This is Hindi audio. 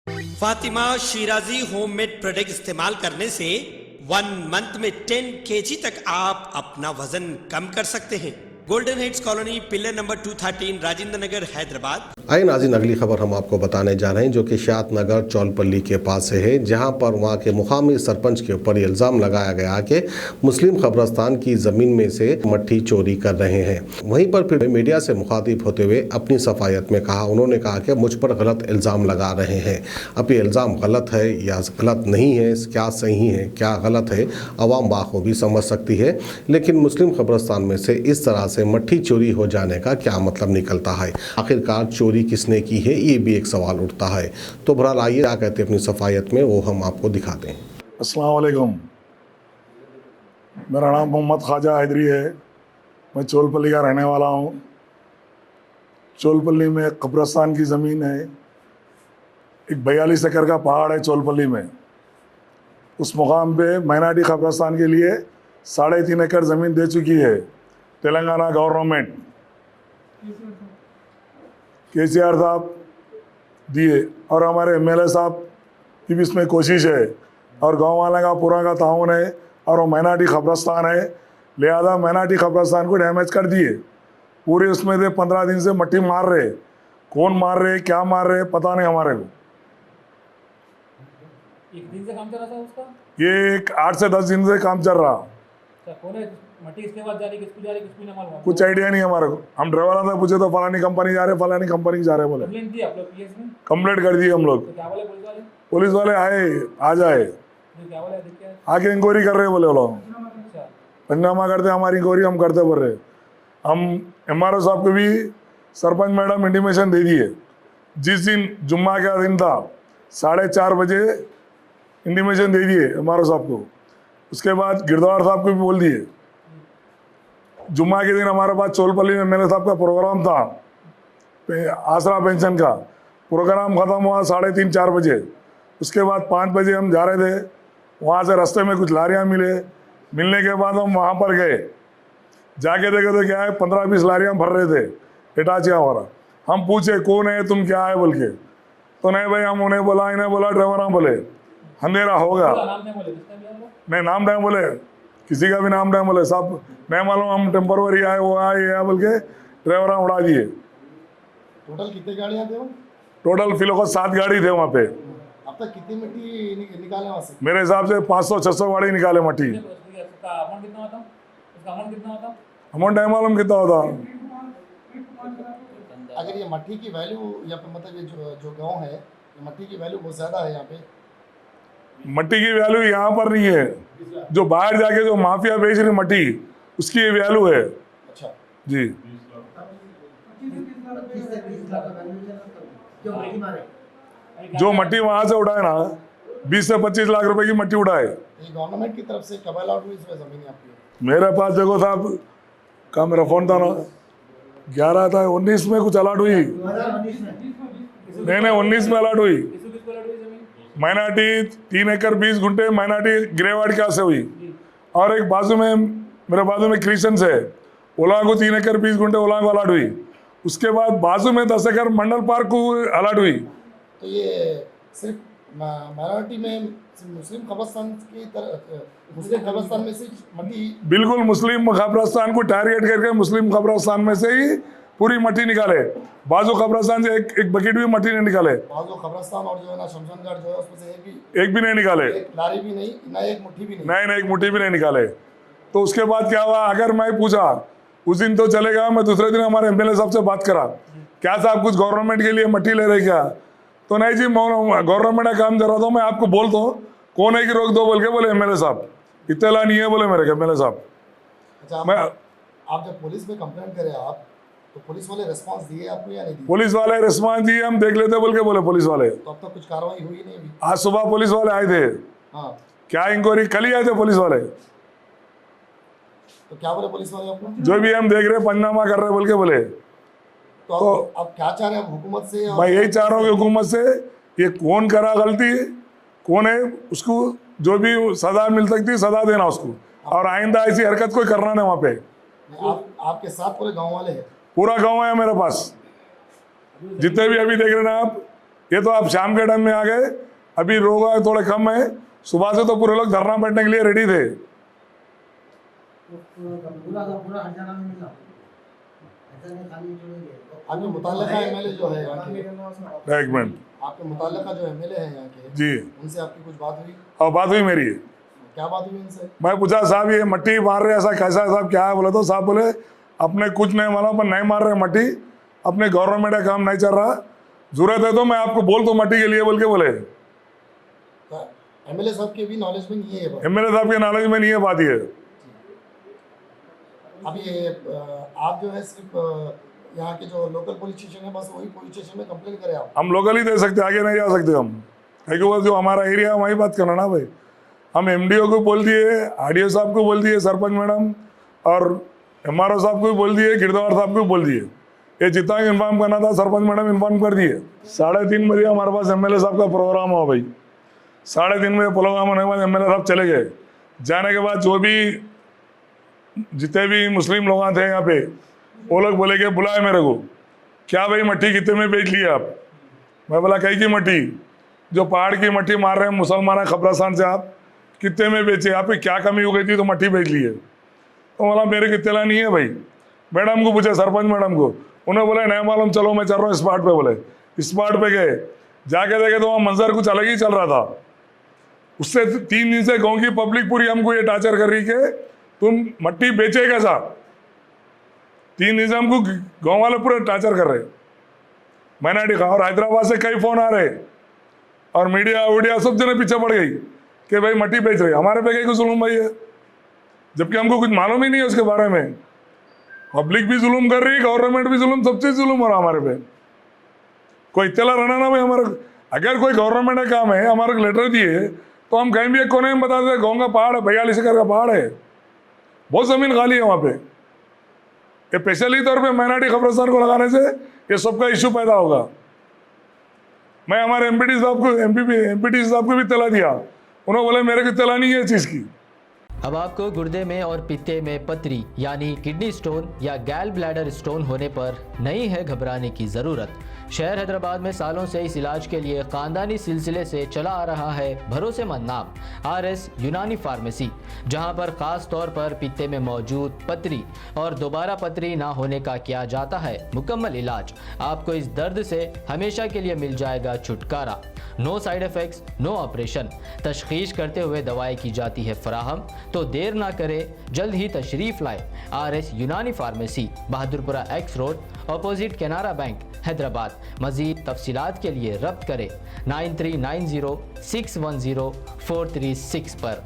फातिमा शिराजी होममेड प्रोडक्ट इस्तेमाल करने से 1 मंथ में 10 kg तक आप अपना वजन कम कर सकते हैं। Golden heads colony, pillar number 213, Rajendra Nagar, Hyderabad. आइए नाज़रीन, अगली खबर हम आपको बताने जा रहे हैं जो कि शाद नगर चौलपल्ली के पास से है, जहां पर वहां के मुकामी सरपंच के ऊपर इल्ज़ाम लगाया गया कि मुस्लिम कब्रस्तान की ज़मीन में से मट्टी चोरी कर रहे हैं। वहीं पर फिर मीडिया से मुखातिब होते हुए अपनी सफायत में कहा, उन्होंने कहा कि मुझ पर गलत इल्ज़ाम लगा रहे हैं। अब ये इल्ज़ाम गलत है या गलत नहीं है, क्या सही है क्या गलत है, अवाम बाखूबी समझ सकती है, लेकिन मुस्लिम कब्रस्तान में से इस तरह से मट्टी चोरी हो जाने का क्या मतलब निकलता है? आखिरकार चोरी किसने की है, ये भी एक सवाल उठता है। तो बहरहाल आइए क्या कहते हैं अपनी सफायत में, वो हम आपको दिखाते हैं। अस्सलाम वालेकुम, मेरा नाम मोहम्मद ख्वाजा हैदरी है। मैं चौलपल्ली का रहने वाला हूँ। चौलपल्ली में कब्रस्तान की ज़मीन है। एक 42 एकड़ का पहाड़ है चौलपल्ली में। उस मुकाम पे माइनॉरिटी कब्रस्तान के लिए 3.5 एकड़ ज़मीन दे चुकी है तेलंगाना गवर्नमेंट। केसीआर साहब दिए और हमारे एमएलए साहब की भी इसमें कोशिश है और गांव वाले का पूरा का ताउन है और वो माइनॉरिटी कब्रस्तान है, लिहाजा माइनॉरिटी कब्रस्तान को डैमेज कर दिए पूरे। उसमें से 15 दिन से मट्टी मार रहे, कौन मार रहे क्या मार रहे पता नहीं हमारे को। एक दिन से काम चल रहा था उसका? ये 8 से 10 दिन से काम चल रहा। कौन है मट्टी इसके बाद जा रही, किसको जा रही, किसको नहीं मालूम? कुछ आइडिया नहीं हमारे को। हम ड्राइवर से पूछे तो फलानी कंपनी जा रहे, फलानी कंपनी जा रहे बोले। कंप्लेंट दी आप लोग पीएस में? कंप्लेंट कर दी हम लोग। तो क्या बोले पुलिस वाले? पुलिस वाले आए, आ जाए, तो क्या बोले? देख क्या? आके इंक्वायरी कर रहे बोले वो लोग। अच्छा, पंजामा करते हमारी इंक्वायरी हम करते बोल रहे। हम एमआरओ साहब को भी सरपंच मैडम इंटीमेशन दे दिए। जिस दिन जुम्मा का दिन था 4:30 बजे इंटीमेशन दे दिए एमआरओ साहब को। उसके बाद गिरदवार साहब को भी बोल दिए। जुम्मा के दिन हमारे पास चौलपल्ली में एमएलए साहब का प्रोग्राम था, आसरा पेंशन का प्रोग्राम ख़त्म हुआ 3:30-4 बजे। उसके बाद 5 बजे हम जा रहे थे, वहाँ से रास्ते में कुछ लारियाँ मिलने के बाद हम वहाँ पर गए। जाके देखे तो क्या है, 15-20 लारियाँ भर रहे थे हिटाचियाँ वाला। हम पूछे कौन है तुम, क्या है बोल के, तो नहीं भाई हम उन्हें बोला, इन्हें बोला, ड्राइवर बोले अंधेरा होगा। नाम नहीं बोले, किसका भी आप लोग? नहीं नाम नहीं बोले, किसी का भी नाम नहीं बोले, सब नहीं मालूम, हम टेम्परवरी आए, वो आए ये बोल के ड्राइवर उड़ा दिए। टोटल कितने गाड़ियाँ थे? टोटल फिलहाल 7 गाड़ी थे वहाँ पे। अब तक कितनी मिट्टी निकाले वहाँ से? मेरे हिसाब से 500-600 गाड़ी निकाले मट्टी। उसका अमाउंट कितना होता? उसका अमाउंट कितना होता? अमाउंट नहीं मालूम कितना होता। अगर ये मट्टी की वैल्यू या फिर मतलब ये जो गांव है, ये मट्टी की वैल्यू बहुत ज़्यादा है यहाँ पे। मट्टी की वैल्यू यहाँ पर नहीं है, जो बाहर जाके जो माफिया बेच रही मट्टी उसकी वैल्यू है। अच्छा जी, जो मट्टी वहाँ से उठाए ना 20 से 25 लाख रुपए की मट्टी उठाए। ये गवर्नमेंट की तरफ से कब अलाउड हुई इसमें ज़मीन आपकी? मेरे पास देखो साहब का मेरा फ़ोन था ना, 11 था, 19 में कुछ अलॉट हुई। नहीं 19 में अलॉट हुई। किसको किसको लड़ी हुई जमीन? माइनॉरिटी 3 एकड़ 20 गुंठे माइनॉरिटी ग्रेवार्ड का से हुई। और एक बाजू में मेरे बाजू में क्रिश्चियंस है, ओला को 3 एकड़ 20 गुंठे ओला को अलॉट हुई। उसके बाद बाजू में 10 एकड़ मंडल पार्क को अलॉट हुई। तो ये सिर्फ माइनॉरिटी में मुस्लिम कब्रस्तान की तरह, मुस्लिम कब्रस्तान में से मट्टी? बिल्कुल मुस्लिम कब्रस्तान को टारगेट करके मुस्लिम कब्रस्तान में से ही पूरी मट्टी निकाले। बाजू कब्रस्तान से एक बकेट भी मट्टी नहीं निकाले। बाजू कब्रस्तान और जो है ना शमशानघाट जो है उसमें से एक भी नहीं निकाले। एक लारी भी नहीं, ना एक मुट्ठी भी नहीं। नहीं एक मुट्ठी भी नहीं निकाले। तो उसके बाद क्या हुआ, अगर मैं पूछा उस दिन तो चलेगा, मैं दूसरे दिन हमारे एमएलए साहब से बात करा, क्या साहब कुछ गवर्नमेंट के लिए मट्टी ले रहे क्या? तो नहीं जी गवर्नमेंट का काम कर रहा था, मैं आपको बोल दो कौन है कि रोक दो बोल के बोले एमएलए साहब। इत्तला नहीं है बोले मेरे एमएलए साहब। अच्छा, मैं आप जब पुलिस में कंप्लेंट करे आप, तो पुलिस वाले रिस्पांस दिए आपको या नहीं दिए? पुलिस वाले रिस्पॉन्स दिए, हम देख लेते बोल के बोले पुलिस वाले। तो अब तक कुछ कार्रवाई हुई नहीं अभी? आज सुबह पुलिस वाले आए थे। हाँ, क्या इंक्वायरी, कल ही आए थे पुलिस वाले। तो क्या बोले पुलिस वाले आपको? जो भी हम देख रहे पंचनामा कर रहे बोल के बोले। तो आप क्या चाह रहे हैं हुकूमत से? मैं यही चाह रहा हूँ कि हुकूमत से ये कौन करा गलती, कौन है, उसको जो भी सजा मिल सकती है सजा देना उसको, और आइंदा ऐसी हरकत कोई करना नहीं वहाँ पे। आपके साथ पूरे गांव वाले हैं? पूरा गांव है मेरे पास, जितने भी अभी देख रहे ना आप, ये तो आप शाम के टाइम में आ गए, अभी लोग आए थोड़े कम है, सुबह से तो पूरे लोग धरना बैठने के लिए रेडी थे। आपके मुताल्लिका एमएलए जो है यहाँ के, एक मिनट, आपके मुताल्लिका जो एमएलए हैं यहाँ के, जी उनसे आपकी कुछ बात हुई? और बात हुई मेरी, क्या बात हुई उनसे? मैं पूछा साहब ये मट्टी मार रहे ऐसा कैसा है साहब, क्या है? बोले तो साहब बोले अपने कुछ नहीं मालूम पर नहीं मार रहे मट्टी, अपने गवर्नमेंट का काम नहीं चल रहा, जरूरत है तो मैं आपको बोल दूँ मट्टी के लिए बोल के बोले। एमएलए साहब के भी नॉलेज में नहीं है बात। एमएलए साहब के नॉलेज में नहीं है बात ये। अब ये आप जो है सिर्फ यहाँ के जो लोकल पुलिस स्टेशन है बस वही पुलिस स्टेशन में कंप्लेन करें आप? हम लोकल ही दे सकते, आगे नहीं जा सकते हम, क्योंकि वो जो हमारा एरिया है वहीं बात करना ना भाई। हम एमडीओ को बोल दिए, आरडीओ साहब को बोल दिए, सरपंच मैडम और एमआरओ साहब को भी बोल दिए, गिरदावर साहब को भी बोल दिए, ये जितना इन्फॉर्म करना था सरपंच मैडम इन्फॉर्म कर दिए। 3:30 बजे हमारे पास एमएलए साहब का प्रोग्राम हुआ भाई, 3:30 बजे प्रोग्राम होने के बाद एमएलए साहब चले गए। जाने के बाद जो भी जितने भी मुस्लिम लोग थे यहाँ पे वो लोग बोले कि बुलाए मेरे को, क्या भाई मट्टी कितने में बेच ली आप? मैं बोला कहीं की मट्टी, जो पहाड़ की मट्टी मार रहे हैं मुसलमान कब्रिस्तान से, आप कितने में बेचे? आप पे क्या कमी हो गई थी तो मट्टी बेच ली है? तो बोला मेरे को इत्तला नहीं है भाई। मैडम को पूछे, सरपंच मैडम को, उन्होंने बोला नहीं मालूम, चलो मैं चल रहा हूँ स्पॉट पे। बोले स्पॉट पे गए, जाके देखे तो वहाँ मंजर कुछ अलग ही चल रहा था। उससे 3 दिन से गाँव की पब्लिक पूरी हमको ये टार्चर कर रही कि तुम मट्टी बेचे कैसा। 3 दिन से हमको गाँव वाले पूरे टार्चर कर रहे। मैंने देखा और हैदराबाद से कई फोन आ रहे और मीडिया वीडिया सब जने पीछे पड़ गई कि भाई मट्टी बेच रहे, हमारे पे कहीं को जुल्म भाई है, जबकि हमको कुछ मालूम ही नहीं है उसके बारे में। पब्लिक भी जुल्म कर रही, गवर्नमेंट भी जुल्म, सब चीज जुल्म हो रहा हमारे पे। कोई इत्तला रहना ना भाई हमारे, अगर कोई गवर्नमेंट का काम है हमारे लेटर दिए तो हम कहीं भी एक कोने में बता देते गाँव का पहाड़ है, 42 एकड़ का पहाड़ है, बहुत जमीन खाली है वहाँ पे। ये स्पेशली तौर पे माइनॉरिटी कब्रिस्तान को लगाने से ये सबका इशू पैदा होगा। मैं हमारे एमपीटी साहब को भी तला दिया, उन्होंने बोले मेरे को तला नहीं है इस चीज़ की। अब आपको गुर्दे में और पित्ते में पथरी यानी किडनी स्टोन या गैल ब्लैडर स्टोन होने पर नहीं है घबराने की ज़रूरत। शहर हैदराबाद में सालों से इस इलाज के लिए ख़ानदानी सिलसिले से चला आ रहा है भरोसेमंद नाम आरएस यूनानी फार्मेसी, जहां पर ख़ास तौर पर पित्ते में मौजूद पथरी और दोबारा पथरी ना होने का किया जाता है मुकम्मल इलाज। आपको इस दर्द से हमेशा के लिए मिल जाएगा छुटकारा। No side effects, no operation, तशखीस करते हुए दवाएं की जाती है फराहम। तो देर ना करें, जल्द ही तशरीफ़ लाए आरएस यूनानी pharmacy, Bahadurpura x road, opposite Canara bank, Hyderabad. मज़ीद तफसीलात के लिए रब्त करें 9390 610 436 पर।